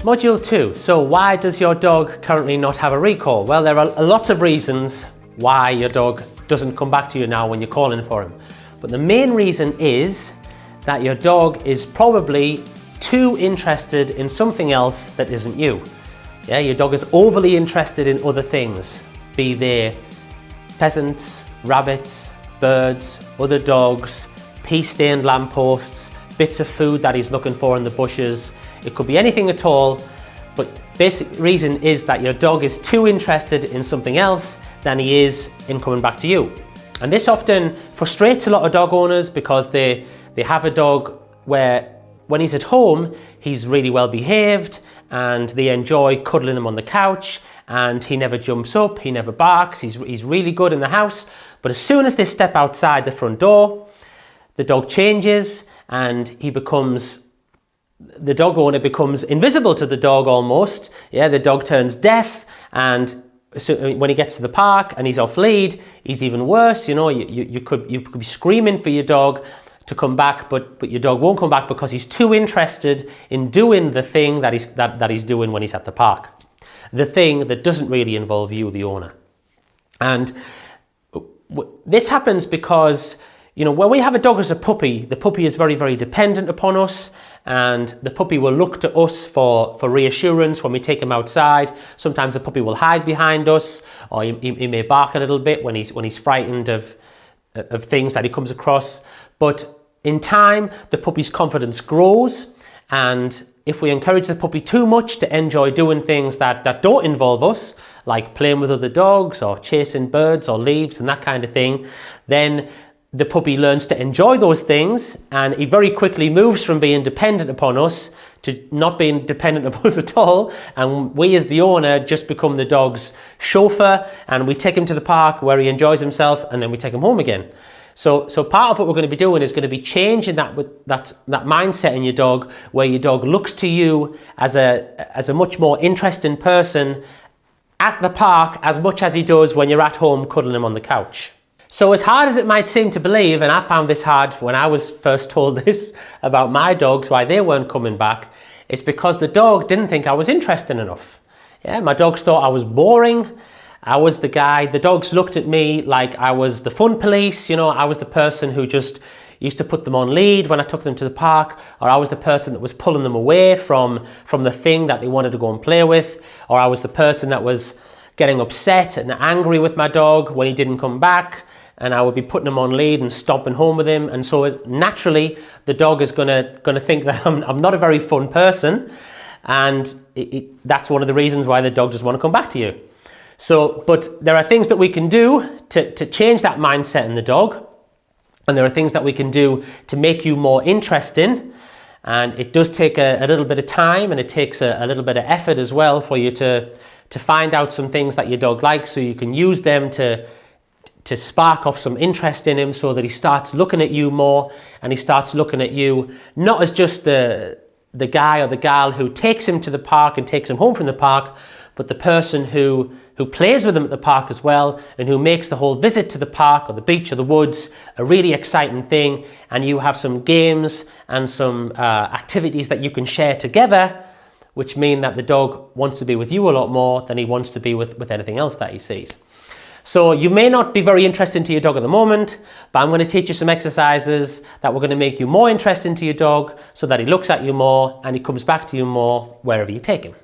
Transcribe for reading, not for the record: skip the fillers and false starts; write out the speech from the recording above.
Module 2. So why does your dog currently not have a recall? Well, there are lots of reasons why your dog doesn't come back to you now when you're calling for him. But the main reason is that your dog is probably too interested in something else that isn't you. Yeah, your dog is overly interested in other things, be they pheasants, rabbits, birds, other dogs, pea-stained lampposts, bits of food that he's looking for in the bushes. It could be anything at all, but basic reason is that your dog is too interested in something else than he is in coming back to you. And this often frustrates a lot of dog owners because they have a dog where when he's at home, he's really well behaved and they enjoy cuddling him on the couch and he never jumps up, he never barks, he's really good in the house. But as soon as they step outside the front door, the dog changes and the dog owner becomes invisible to the dog almost. Yeah, the dog turns deaf, and so when he gets to the park and he's off lead, he's even worse. You know, you could be screaming for your dog to come back, but your dog won't come back because he's too interested in doing the thing that he's doing when he's at the park. The thing that doesn't really involve you, the owner. And this happens because, you know, when we have a dog as a puppy, the puppy is very, very dependent upon us, and the puppy will look to us for reassurance when we take him outside. Sometimes the puppy will hide behind us, or he may bark a little bit when he's frightened of things that he comes across. But in time, the puppy's confidence grows, and if we encourage the puppy too much to enjoy doing things that don't involve us, like playing with other dogs or chasing birds or leaves and that kind of thing, then the puppy learns to enjoy those things, and he very quickly moves from being dependent upon us to not being dependent upon us at all. And we as the owner just become the dog's chauffeur, and we take him to the park where he enjoys himself, and then we take him home again. So part of what we're going to be doing is going to be changing that mindset in your dog, where your dog looks to you as a much more interesting person at the park as much as he does when you're at home cuddling him on the couch. So as hard as it might seem to believe, and I found this hard when I was first told this about my dogs, why they weren't coming back, it's because the dog didn't think I was interesting enough. Yeah, my dogs thought I was boring. I was the guy, the dogs looked at me like I was the fun police, you know, I was the person who just used to put them on lead when I took them to the park, or I was the person that was pulling them away from the thing that they wanted to go and play with, or I was the person that was getting upset and angry with my dog when he didn't come back, and I would be putting him on lead and stomping home with him. And so naturally, the dog is gonna think that I'm not a very fun person, and that's one of the reasons why the dog doesn't want to come back to you. So, but there are things that we can do to change that mindset in the dog, and there are things that we can do to make you more interesting. And it does take a little bit of time, and it takes a little bit of effort as well for you to find out some things that your dog likes, so you can use them to spark off some interest in him, so that he starts looking at you more, and he starts looking at you not as just the guy or the gal who takes him to the park and takes him home from the park, but the person who plays with him at the park as well, and who makes the whole visit to the park or the beach or the woods a really exciting thing. And you have some games and some activities that you can share together, which mean that the dog wants to be with you a lot more than he wants to be with anything else that he sees. So you may not be very interesting to your dog at the moment, but I'm going to teach you some exercises that we're going to make you more interesting to your dog, so that he looks at you more and he comes back to you more wherever you take him.